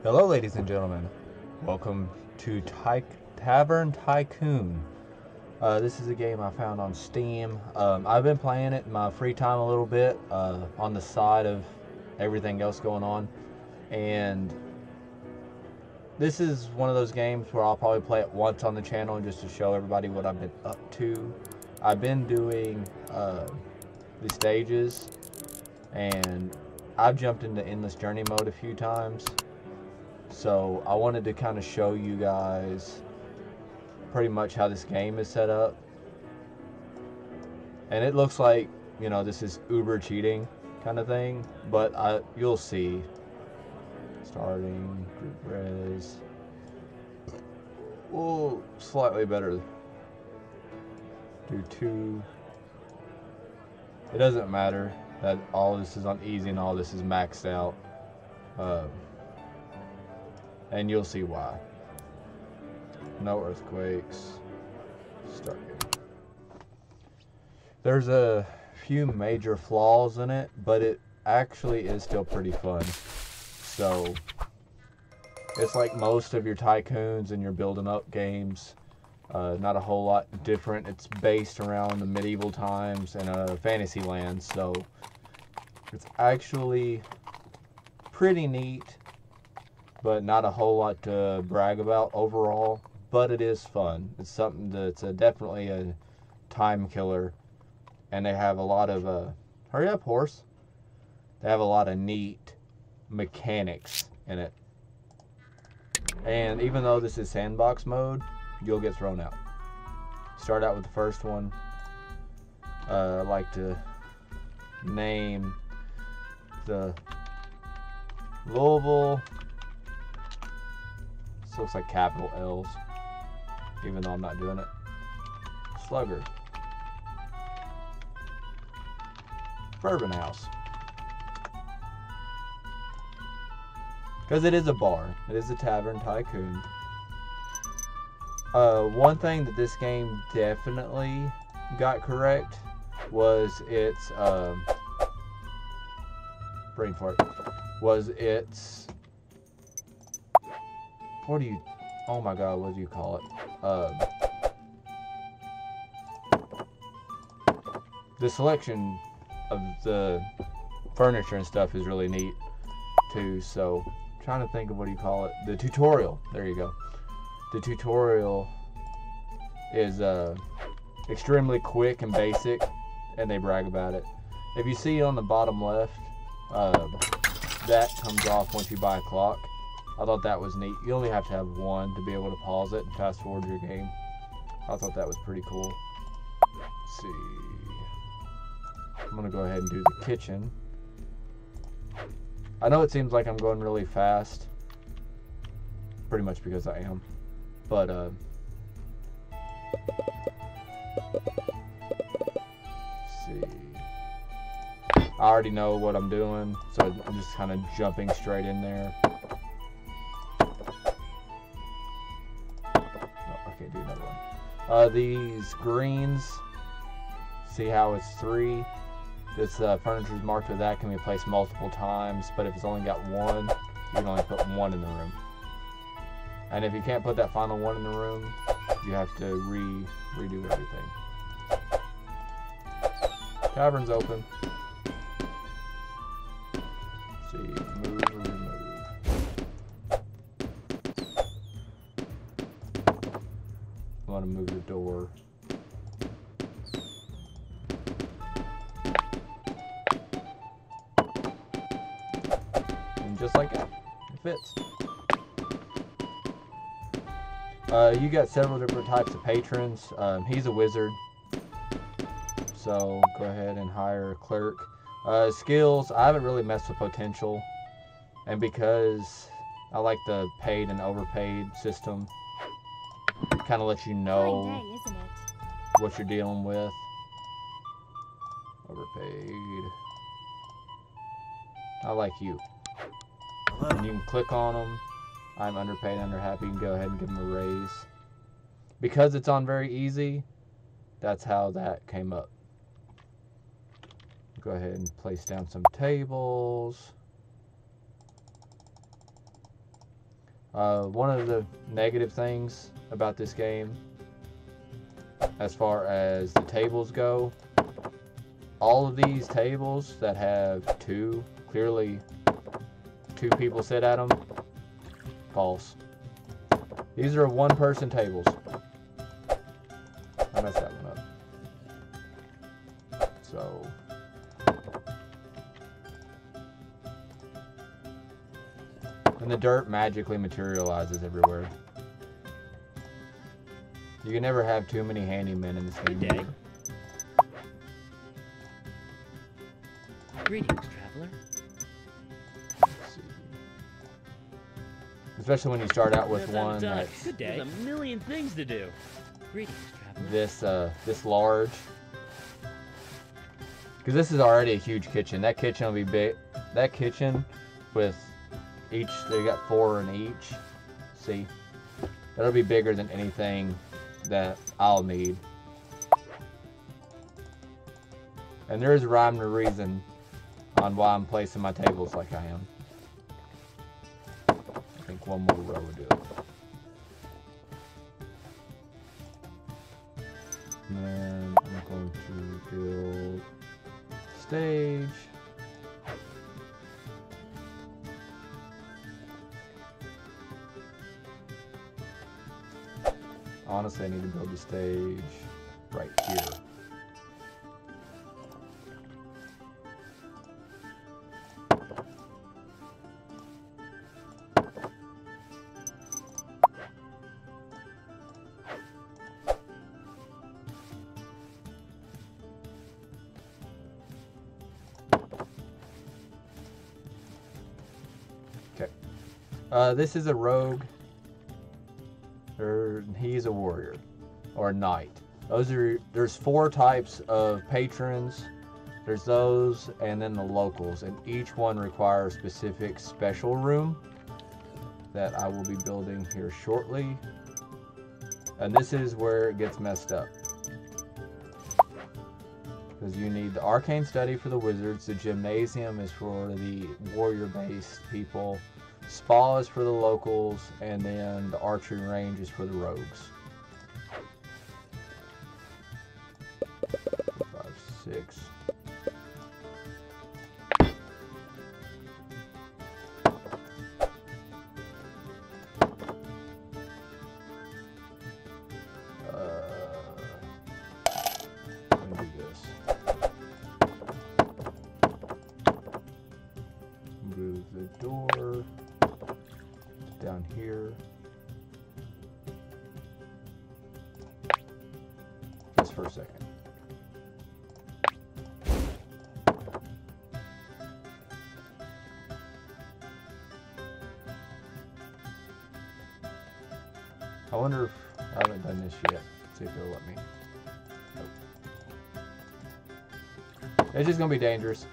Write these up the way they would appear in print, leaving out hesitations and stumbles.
Hello, ladies and gentlemen. Welcome to Tavern Tycoon. This is a game I found on Steam. I've been playing it in my free time a little bit on the side of everything else going on. And this is one of those games where I'll probably play it once on the channel just to show everybody what I've been up to. I've been doing the stages, and I've jumped into endless journey mode a few times. So I wanted to kind of show you guys pretty much how this game is set up. And it looks like, you know, this is uber cheating kind of thing, but you'll see. Starting, group res. Well, slightly better. Do 2. It doesn't matter that all this is on easy and all this is maxed out. And you'll see why. No earthquakes. Start game. There's a few major flaws in it, but it actually is still pretty fun. So it's like most of your tycoons and your building up games. Not a whole lot different. It's based around the medieval times and a fantasy land, so it's actually pretty neat, but not a whole lot to brag about overall. But it is fun. It's something that's definitely a time killer, and they have a lot of hurry up, horse. They have a lot of neat mechanics in it. And even though this is sandbox mode, you'll get thrown out. Start out with the first one. I like to name the Louisville. This looks like capital L's, even though I'm not doing it. Slugger. Bourbon House. Because it is a bar. It is a Tavern Tycoon. One thing that this game definitely got correct was its brain fart. Was its, what do you, oh my god, what do you call it? The selection of the furniture and stuff is really neat too. So I'm trying to think of, what do you call it? The tutorial. There you go. The tutorial is extremely quick and basic, and they brag about it. If you see on the bottom left, that comes off once you buy a clock. I thought that was neat. You only have to have one to be able to pause it and fast forward your game. I thought that was pretty cool. Let's see. I'm going to go ahead and do the kitchen. I know it seems like I'm going really fast. Pretty much because I am. But, let's see. I already know what I'm doing, so I'm just kind of jumping straight in there. Okay, do another one. These greens, see how it's 3? This furniture is marked with that, can be placed multiple times, but if it's only got 1, you can only put 1 in the room. And if you can't put that final 1 in the room, you have to redo everything. Tavern's open. Let's see, move or remove. I want to move the door. And just like that, it fits. You got several different types of patrons. He's a wizard, so go ahead and hire a clerk. Skills, I haven't really messed with potential, and because I like the paid and overpaid system, it kind of lets you know Fine day, isn't it? what you're dealing with. Overpaid. I like you. And you can click on them. I'm underpaid, underhappy. You can go ahead and give them a raise. Because it's on very easy, that's how that came up. Go ahead and place down some tables. One of the negative things about this game, as far as the tables go, all of these tables that have clearly two people sit at them, false. These are one-person tables. I messed that one up. So, and the dirt magically materializes everywhere. You can never have too many handymen in this game. Good day. Greetings, traveler. Let's see. Especially when you start out with one that's Good day. There's a million things to do. Greetings, traveler. this large. Because this is already a huge kitchen. That kitchen will be big. That kitchen with each, they got 4 in each. See? That'll be bigger than anything that I'll need. And there is a rhyme and a reason on why I'm placing my tables like I am. I think one more row would do it. And then I'm going to build stage. Honestly, I need to build a stage right here. Okay. This is a rogue. He's a warrior or a knight. There's 4 types of patrons. There's those and then the locals, and each one requires a specific special room that I will be building here shortly. And this is where it gets messed up, because you need the arcane study for the wizards, the gymnasium is for the warrior based people, spa is for the locals, and then the archery range is for the rogues. 4, 5, 6. Let me do this. Move the door down here. Just for a second. I wonder if I haven't done this yet. See if it'll let me. Nope. It's just gonna be dangerous.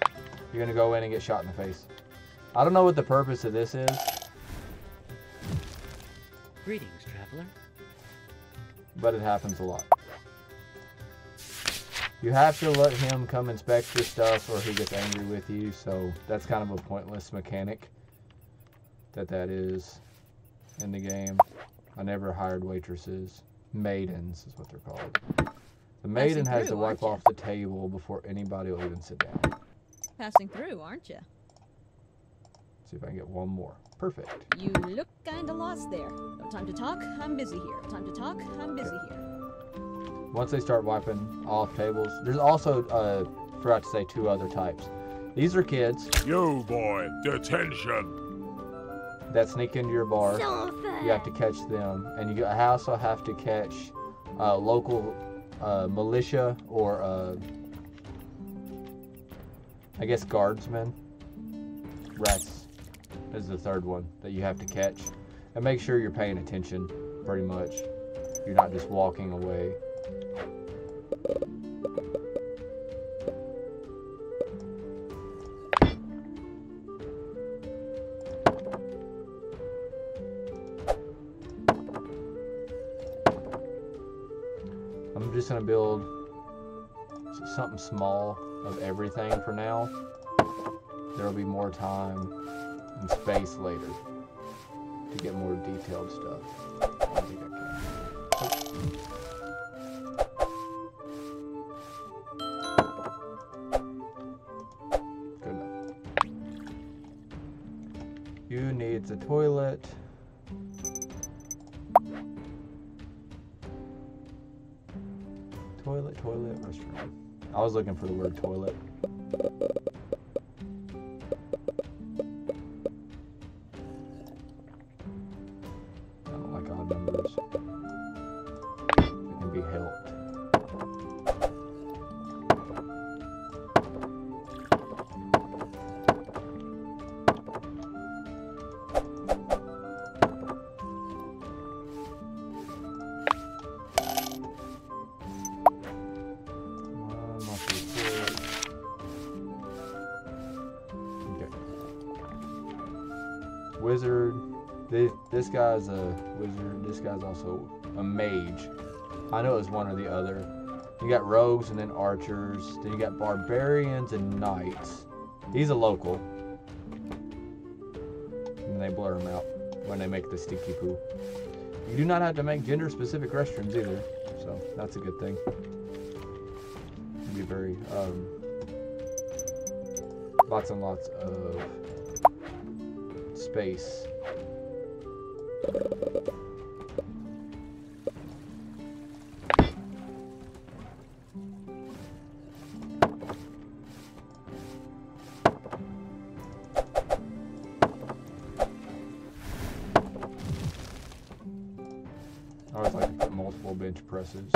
You're gonna go in and get shot in the face. I don't know what the purpose of this is. Greetings, traveler. But it happens a lot. You have to let him come inspect your stuff or he gets angry with you, so that's kind of a pointless mechanic that is in the game. I never hired waitresses. Maidens is what they're called. The maiden has to wipe off the table before anybody will even sit down. Passing through, aren't you? See if I can get one more. Perfect. You look kinda lost there. No time to talk, I'm busy here. Time to talk, I'm busy here. Once they start wiping off tables, there's also, forgot to say, 2 other types. These are kids. You boy, detention. That sneak into your bar. You have to catch them, and you also have to catch local militia or I guess guardsmen. Rats is the 3rd one that you have to catch, and make sure you're paying attention. Pretty much, you're not just walking away. I'm just gonna build something small of everything for now. There'll be more time and space later. to get more detailed stuff. I think I can. Good enough. You needs a toilet. Toilet, restroom. I was looking for the word toilet. I don't like odd numbers. It can be helped. Wizard. This guy's a wizard. This guy's also a mage. I know it's one or the other. You got rogues and then archers. Then you got barbarians and knights. He's a local. And they blur him out when they make the sticky poo. You do not have to make gender-specific restrooms either, so that's a good thing. It'd be very lots and lots of space. I always like to put multiple bench presses.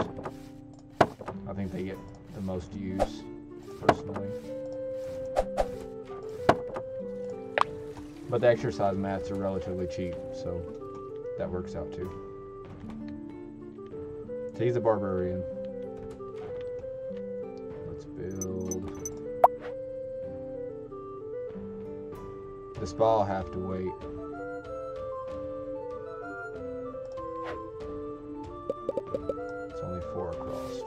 I think they get the most use, personally. But the exercise mats are relatively cheap, so that works out too. So he's a barbarian. Let's build. The spa will have to wait. It's only 4 across.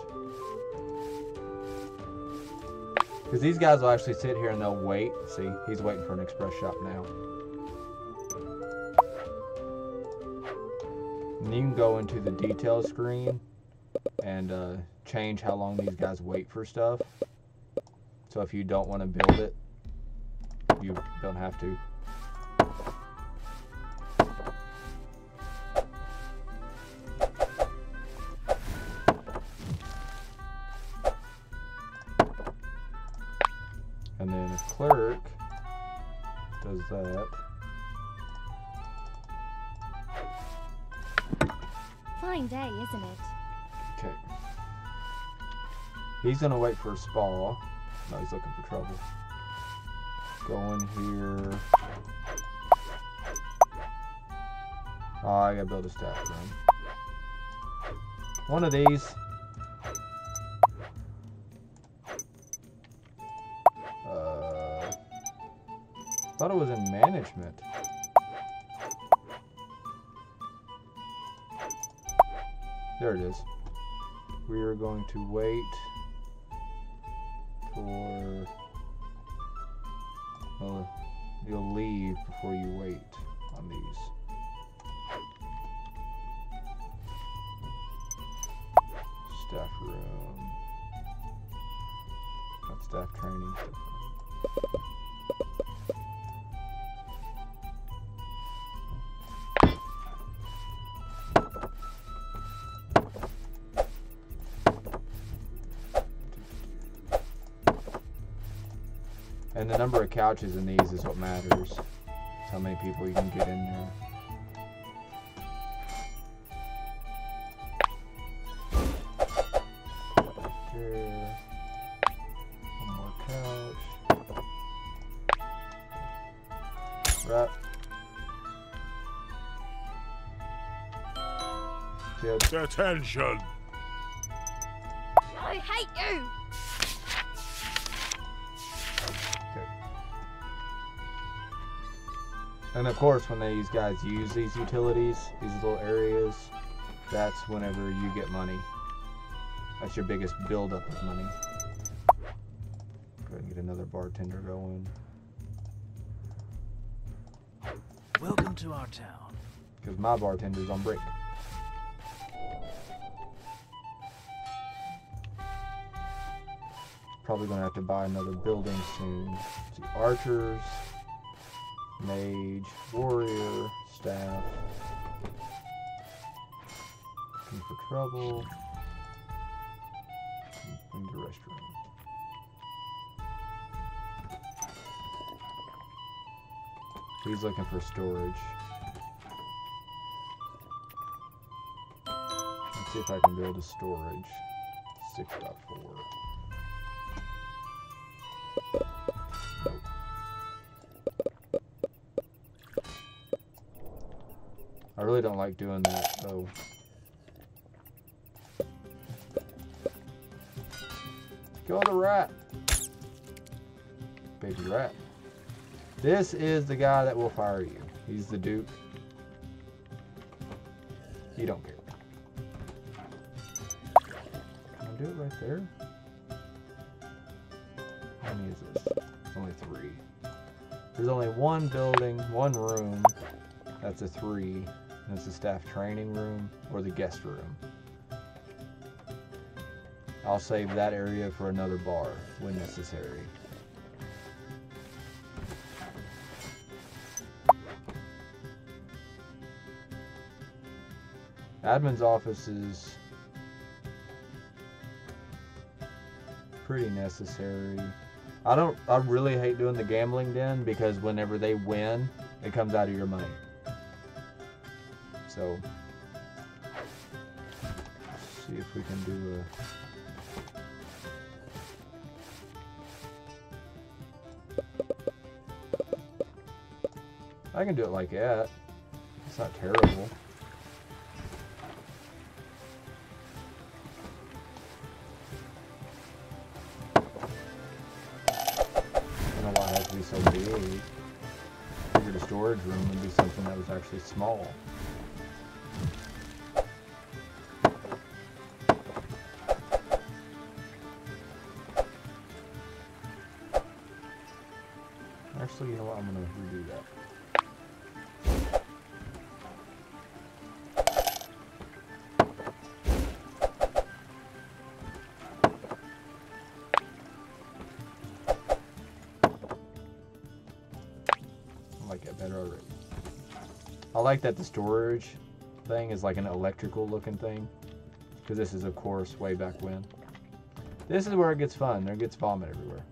Because these guys will actually sit here and they'll wait. See, he's waiting for an express shop now. And you can go into the detail screen and change how long these guys wait for stuff. So if you don't want to build it, you don't have to. And then a clerk does that. Fine day, isn't it? Okay. He's gonna wait for a spa. No, he's looking for trouble. Go in here. Oh, I gotta build a staff room. One of these. Thought it was in management. There it is. We are going to wait for... Well, you'll leave before you wait on these. Staff room. Not staff training. And the number of couches in these is what matters. It's how many people you can get in there. Chair. One more couch. Right. Good. Detention! I hate you! And of course, when these guys use these utilities, these little areas, that's whenever you get money. That's your biggest buildup of money. Go ahead and get another bartender going. Welcome to our town. because my bartender's on break. Probably gonna have to buy another building soon. See, archers, mage, warrior, staff. Looking for trouble. Into restroom. He's looking for storage. Let's see if I can build a storage. 6x4. Nope. I really don't like doing that though. Kill the rat. Baby rat. This is the guy that will fire you. He's the Duke. He don't care. Can I do it right there? How many is this? It's only 3. There's only one building, one room. That's a 3. And it's the staff training room or the guest room. I'll save that area for another bar when necessary. Admin's office is pretty necessary. I really hate doing the gambling den because whenever they win, it comes out of your money. So, let's see if we can do I can do it like that. It's not terrible. So big. Figured a storage room would be something that was actually small. Actually, you know what? I'm gonna redo that. I like that the storage thing is like an electrical looking thing, because this is of course way back when. This is where it gets fun. There gets vomit everywhere.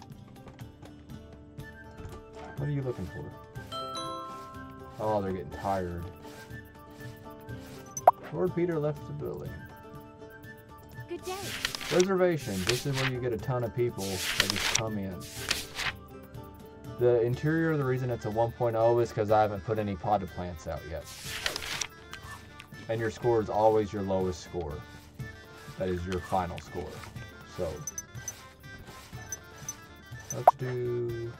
What are you looking for? Oh, they're getting tired. Lord Peter left the building. Good day. Reservation. This is where you get a ton of people that just come in. The interior, the reason it's a 1.0 is because I haven't put any potted plants out yet. And your score is always your lowest score. That is your final score. So, let's do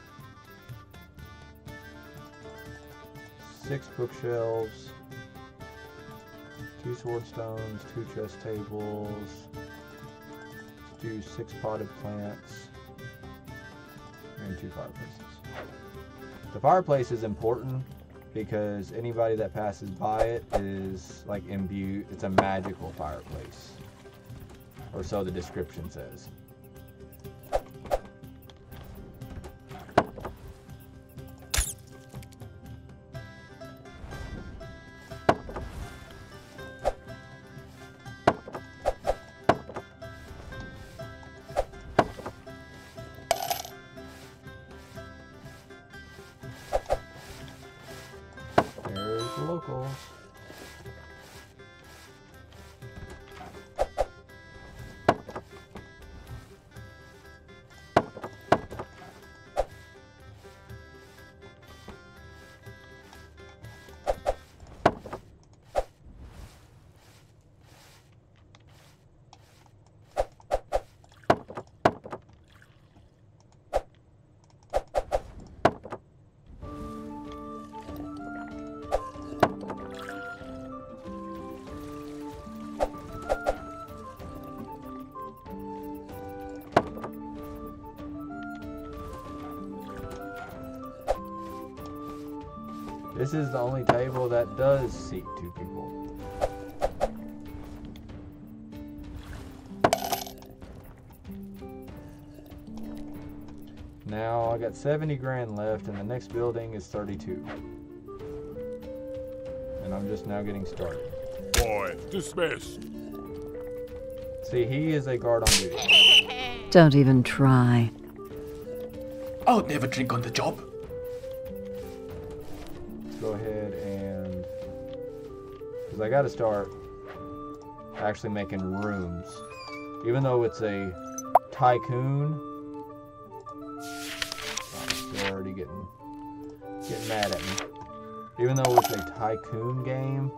6 bookshelves, 2 sword stones, 2 chest tables. Let's do 6 potted plants and 2 fireplaces. The fireplace is important because anybody that passes by it is like imbued. It's a magical fireplace, or so the description says. Locals. This is the only table that does seat 2 people. Now I got 70 grand left and the next building is 32. And I'm just now getting started. Boy, dismissed. See, he is a guard on duty. Don't even try. I would never drink on the job. Let's go ahead and... Because I got to start actually making rooms. Even though it's a tycoon... Oh, they're already getting mad at me. Even though it's a tycoon game,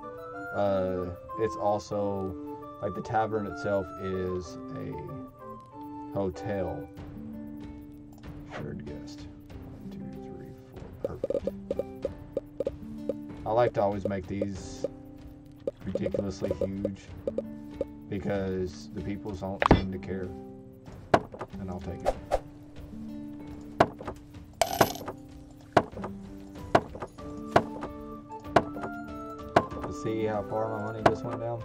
it's also... Like, the tavern itself is a hotel. Shared guest. 1, 2, 3, 4. Perfect. I like to always make these ridiculously huge because the people don't seem to care. And I'll take it. Let's see how far my money just went down.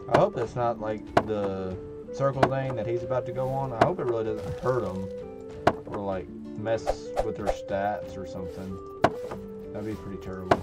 I hope that's not like the circle thing that he's about to go on. I hope it really doesn't hurt him or like mess with their stats or something. That'd be pretty terrible.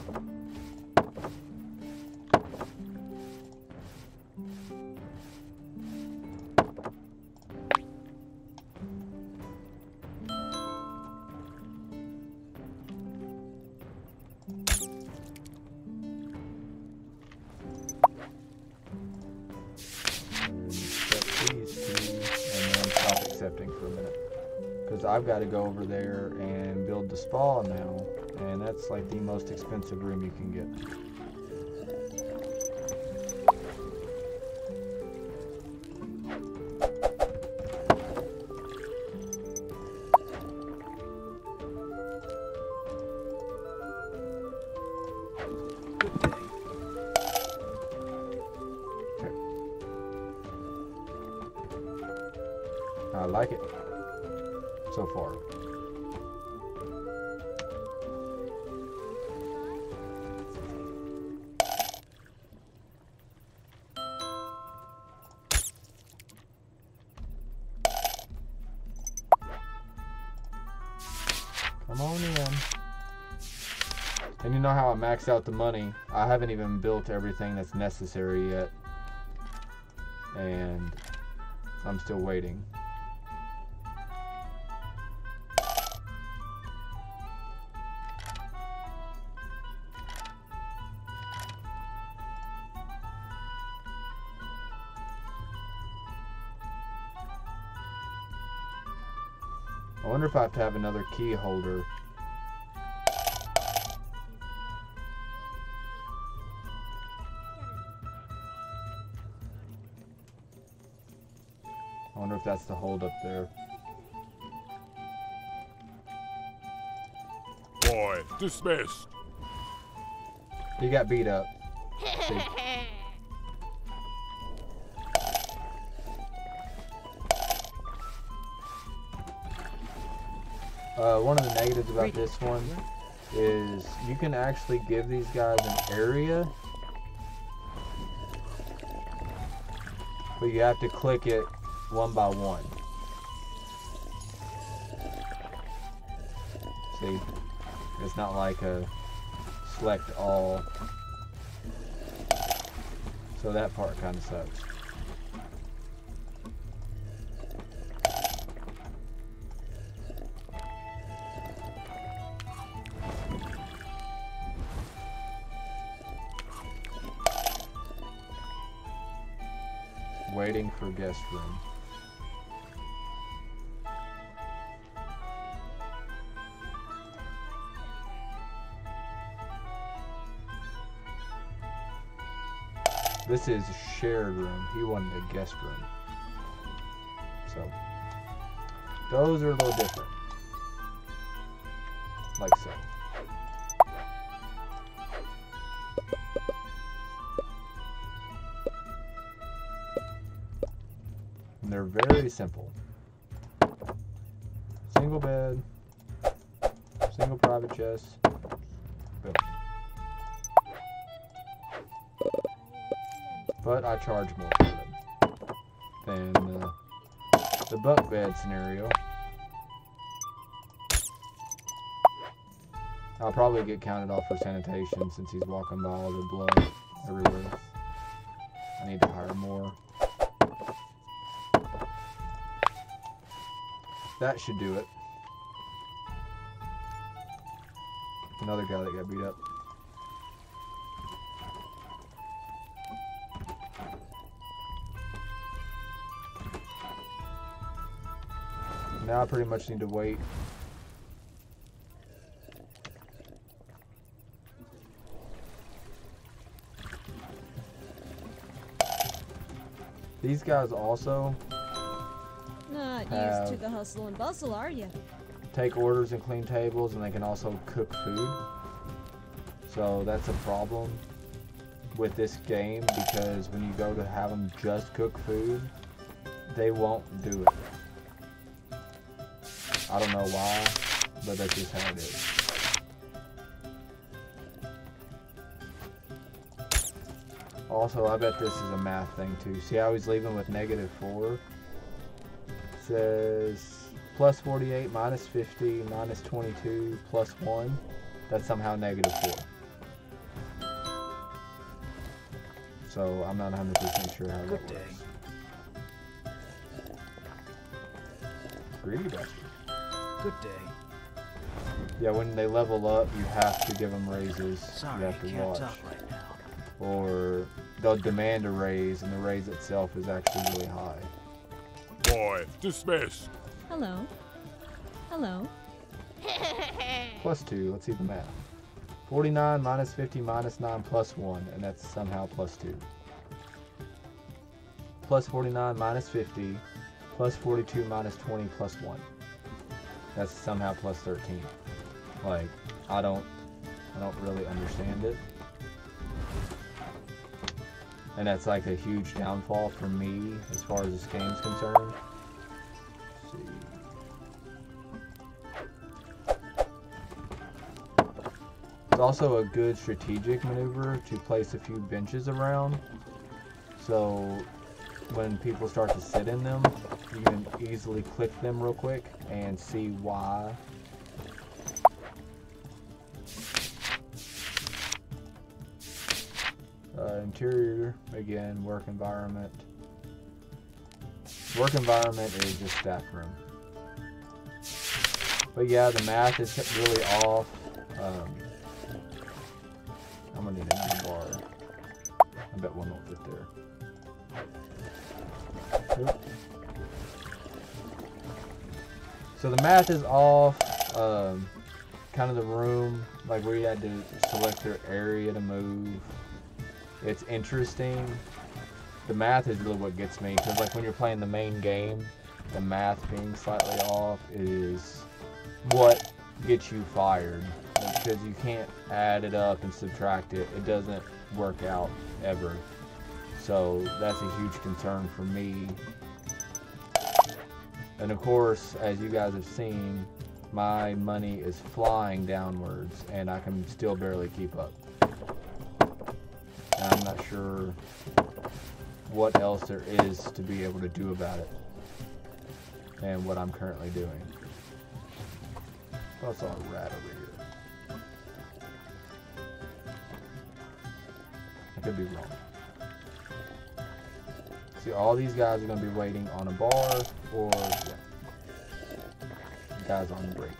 I've got to go over there and build the spa now, and that's like the most expensive room you can get. Okay. I like it. So far. Come on in. And you know how I max out the money? I haven't even built everything that's necessary yet. And I'm still waiting. I wonder if I have to have another key holder. I wonder if that's the hold up there. Boy, dismissed. He got beat up. See. One of the negatives about this one is you can actually give these guys an area, but you have to click it one by one. See? It's not like a select all. So that part kind of sucks. Waiting for guest room. This is a shared room. He wanted a guest room. So, those are a little different. Like so. And they're very simple. Single bed, single private chest. Boom. But I charge more for them than the bunk bed scenario. I'll probably get counted off for sanitation since he's walking by all the blood everywhere. I need to hire more. That should do it. Another guy that got beat up. Now I pretty much need to wait. These guys also Not used to the hustle and bustle, are you? take orders and clean tables, and they can also cook food. So that's a problem with this game, because when you go to have them just cook food, they won't do it. I don't know why, but that's just how it is. Also, I bet this is a math thing too. See how he's leaving with -4? It says plus 48, minus 50, minus 22, plus 1. That's somehow -4. So I'm not 100% sure how that works. Greedy bastard. Good day. Yeah, when they level up, you have to give them raises. Sorry, You have to can't watch. talk right now. Or they'll demand a raise, and the raise itself is actually really high. Boy, dismissed. Hello. Hello. Plus 2, let's see the math. 49 minus 50 minus 9 plus 1, and that's somehow plus 2. Plus 49 minus 50 plus 42 minus 20 plus 1. That's somehow plus 13. Like, I don't really understand it. And that's like a huge downfall for me as far as this game's concerned. Let's see. It's also a good strategic maneuver to place a few benches around. So when people start to sit in them, you can easily click them real quick and see why. Interior, again, work environment. Work environment is just staff room. But yeah, the math is really off. I'm gonna need another bar. I bet one won't fit there. Oop. So the math is off. Kind of the room, like where you had to select your area to move. It's interesting. The math is really what gets me, because like when you're playing the main game, the math being slightly off is what gets you fired, because you can't add it up and subtract it. It doesn't work out ever. So that's a huge concern for me. And of course, as you guys have seen, my money is flying downwards and I can still barely keep up. And I'm not sure what else there is to be able to do about it and what I'm currently doing. I saw a rat over here. I could be wrong. See, all these guys are going to be waiting on a bar or guys on break.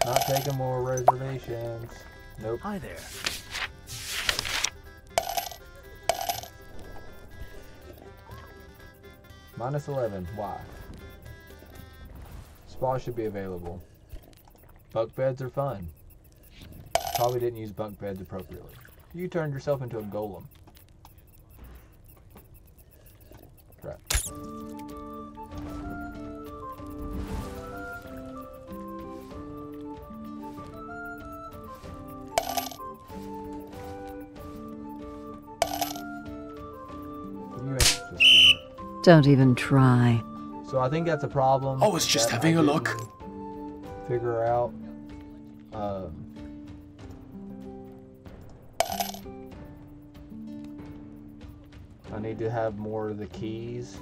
Not taking more reservations. Nope. Hi there. Minus 11. Why? Spa should be available. Bunk beds are fun. Probably didn't use bunk beds appropriately. You turned yourself into a golem. Crap. Don't even try. So I think that's a problem. I was just that having I a look. didn't Figure out. I need to have more of the keys.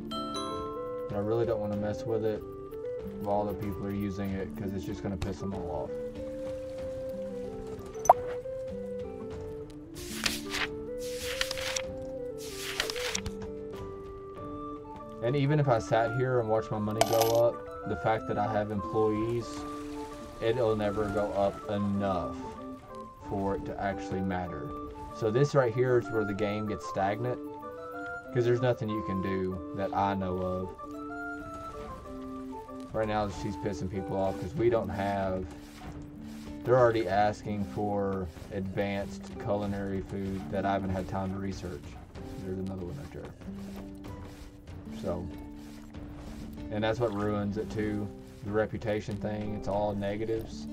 But I really don't want to mess with it while the people are using it because it's just going to piss them all off. And even if I sat here and watched my money go up, the fact that I have employees, it'll never go up enough for it to actually matter. So this right here is where the game gets stagnant, because there's nothing you can do that I know of. Right now she's pissing people off because we don't have, they're already asking for advanced culinary food that I haven't had time to research. There's another one right there. So, and that's what ruins it too, the reputation thing. It's all negatives.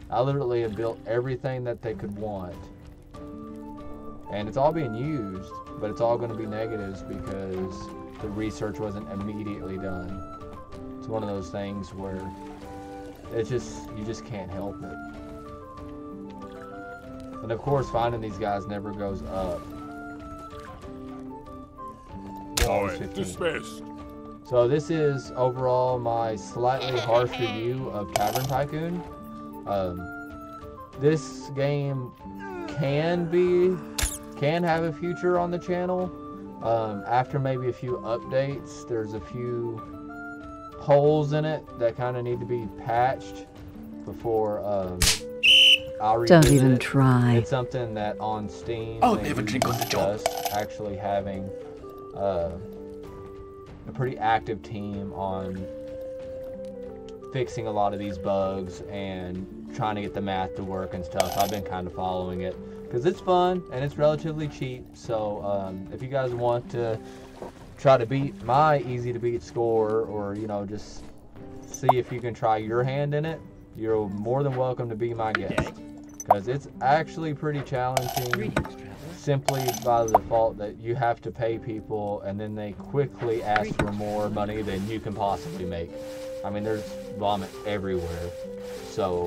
I literally have built everything that they could want, and it's all being used, but it's all going to be negatives because the research wasn't immediately done. It's one of those things where it's just, you just can't help it. And of course finding these guys never goes up. Boy, dismissed. So this is overall my slightly harsh review of Tavern Tycoon. This game can have a future on the channel. After maybe a few updates, there's a few holes in it that kind of need to be patched before I'll revisit Don't even it. try. It's something that on Steam I'll they never drink on the job. discuss actually having a pretty active team on fixing a lot of these bugs and trying to get the math to work and stuff. I've been kind of following it because it's fun and it's relatively cheap. So if you guys want to try to beat my easy to beat score, or you know, just see if you can try your hand in it, you're more than welcome to be my guest, because it's actually pretty challenging. Greetings, traveler. Simply by the default that you have to pay people and then they quickly ask for more money than you can possibly make. I mean, there's vomit everywhere. So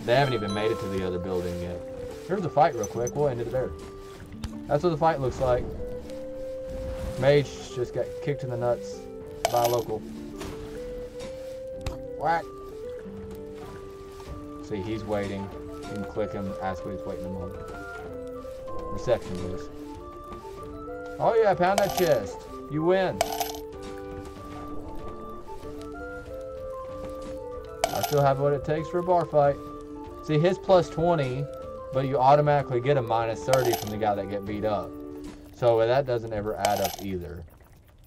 they haven't even made it to the other building yet. Here's a fight real quick. We'll end it there. That's what the fight looks like. Mage just got kicked in the nuts by a local. Whack. See, he's waiting. You can click him, ask what he's waiting on. Reception list. Oh yeah, pound that chest. You win. I still have what it takes for a bar fight. See, his plus 20, but you automatically get a minus 30 from the guy that get beat up. So that doesn't ever add up either.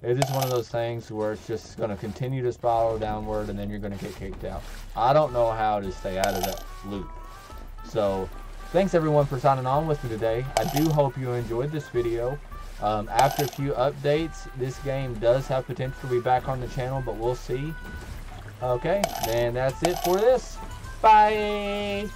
It's just one of those things where it's just going to continue to spiral downward and then you're going to get kicked out. I don't know how to stay out of that loop. So thanks everyone for signing on with me today. I do hope you enjoyed this video. After a few updates, this game does have potential to be back on the channel, but we'll see. Okay, then that's it for this. Bye!